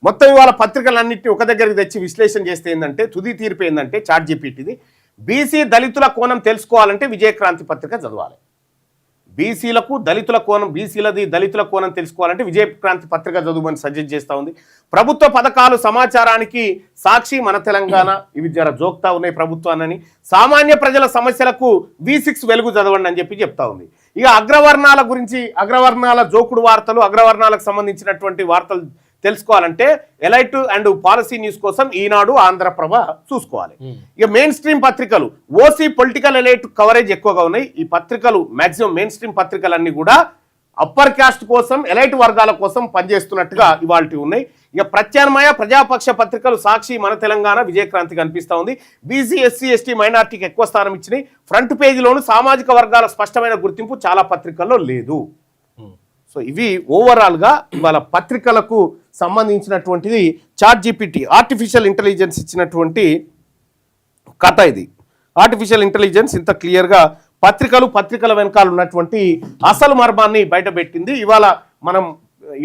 మొత్తం ఇవాళ పత్రికలన్నింటినీ ఒక దగ్గరికి తెచ్చి విశ్లేషణ చేస్తే ఏంటంటే తుది తీర్పు ఏంటంటే చాట్‌జీపీటీది బీసీ దళితుల కోణం తెలుసుకోవాలంటే విజయక్రాంతి పత్రిక చదవాలి. బీసీలకు దళితుల కోణం, బీసీలది దళితుల కోణం తెలుసుకోవాలంటే విజయక్రాంతి పత్రిక చదువుమని సజెస్ట్ చేస్తూ ఉంది. ప్రభుత్వ పథకాలు సమాచారానికి సాక్షి, మన తెలంగాణ ఇవి జర జోక్తా ఉన్నాయి ప్రభుత్వాన్ని. సామాన్య ప్రజల సమస్యలకు V6 వెలుగు చదవండి అని చెప్పి చెప్తా ఉంది. ఇక అగ్రవర్ణాల గురించి, అగ్రవర్ణాల జోకుడు వార్తలు, అగ్రవర్ణాలకు సంబంధించినటువంటి వార్తలు తెలుసుకోవాలంటే ఎలైట్ అండ్ పాలసీ న్యూస్ కోసం ఈనాడు, ఆంధ్రప్రభ చూసుకోవాలి. ఇక మెయిన్ స్ట్రీమ్ పత్రికలు ఓసీ పొలిటికల్ ఎలైట్ కవరేజ్ ఎక్కువగా ఉన్నాయి. ఈ పత్రికలు మాక్సిమం మెయిన్ స్ట్రీమ్ పత్రికలన్నీ కూడా అప్పర్ క్యాస్ట్ కోసం, ఎలైట్ వర్గాల కోసం పనిచేస్తున్నట్టుగా ఇవాళ ఉన్నాయి. ఇక ప్రత్యామ్నాయ ప్రజాపక్ష పత్రికలు సాక్షి, మన తెలంగాణ, విజయక్రాంతి కనిపిస్తూ ఉంది. బీసీ, ఎస్సీ, ఎస్టీ, మైనార్టీకి ఎక్కువ స్థానం ఇచ్చినాయి. ఫ్రంట్ పేజీలోను సామాజిక వర్గాల స్పష్టమైన గుర్తింపు చాలా పత్రికల్లో లేదు. సో ఇవి ఓవరాల్గా ఇవాళ పత్రికలకు సంబంధించినటువంటిది చాట్‌జీపీటీ ఆర్టిఫిషియల్ ఇంటెలిజెన్స్ ఇచ్చినటువంటి కథ. ఇది ఆర్టిఫిషియల్ ఇంటెలిజెన్స్ ఇంత క్లియర్గా పత్రికల వెనకాల ఉన్నటువంటి అసలు మర్మాన్ని బయటపెట్టింది.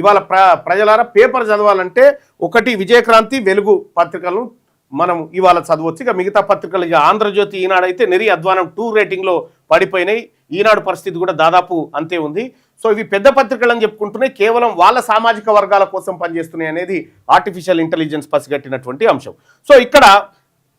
ఇవాళ ప్రజలారా పేపర్ చదవాలంటే ఒకటి విజయక్రాంతి, వెలుగు పత్రికలను మనం ఇవాళ చదవచ్చు. ఇక మిగతా పత్రికలు, ఇక ఆంధ్రజ్యోతి, ఈనాడు అయితే నెరి అధ్వానం 2 రేటింగ్లో పడిపోయినాయి. ఈనాడు పరిస్థితి కూడా దాదాపు అంతే ఉంది. సో ఇవి పెద్ద పత్రికలు అని చెప్పుకుంటున్నాయి, కేవలం వాళ్ళ సామాజిక వర్గాల కోసం పనిచేస్తున్నాయి అనేది ఆర్టిఫిషియల్ ఇంటెలిజెన్స్ పసిగట్టినటువంటి అంశం. సో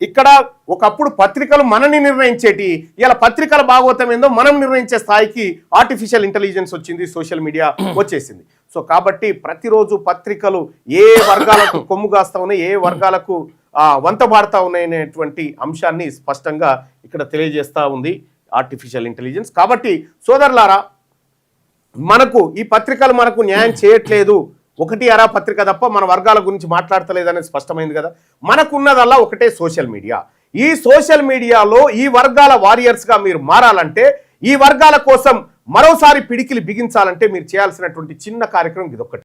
ఇక్కడ ఒకప్పుడు పత్రికలు మనని నిర్ణయించేటి, ఇలా పత్రికల భాగవతం ఏందో మనం నిర్ణయించే స్థాయికి ఆర్టిఫిషియల్ ఇంటెలిజెన్స్ వచ్చింది, సోషల్ మీడియా వచ్చేసింది. సో కాబట్టి ప్రతిరోజు పత్రికలు ఏ వర్గాలకు కొమ్ము కాస్తా ఉన్నాయి, ఏ వర్గాలకు వంతబాడుతూ ఉన్నాయి అనేటువంటి అంశాన్ని స్పష్టంగా ఇక్కడ తెలియజేస్తూ ఉంది ఆర్టిఫిషియల్ ఇంటెలిజెన్స్. కాబట్టి సోదరులారా, మనకు ఈ పత్రికలు మనకు న్యాయం చేయట్లేదు, ఒకటి అరా పత్రిక తప్ప మన వర్గాల గురించి మాట్లాడతలేదు అనేది స్పష్టమైంది కదా. మనకున్నదల్లా ఒకటే సోషల్ మీడియా. ఈ సోషల్ మీడియాలో ఈ వర్గాల వారియర్స్గా మీరు మారాలంటే, ఈ వర్గాల కోసం మరోసారి పిడికిలి బిగించాలంటే మీరు చేయాల్సినటువంటి చిన్న కార్యక్రమం ఇదొక్కటి.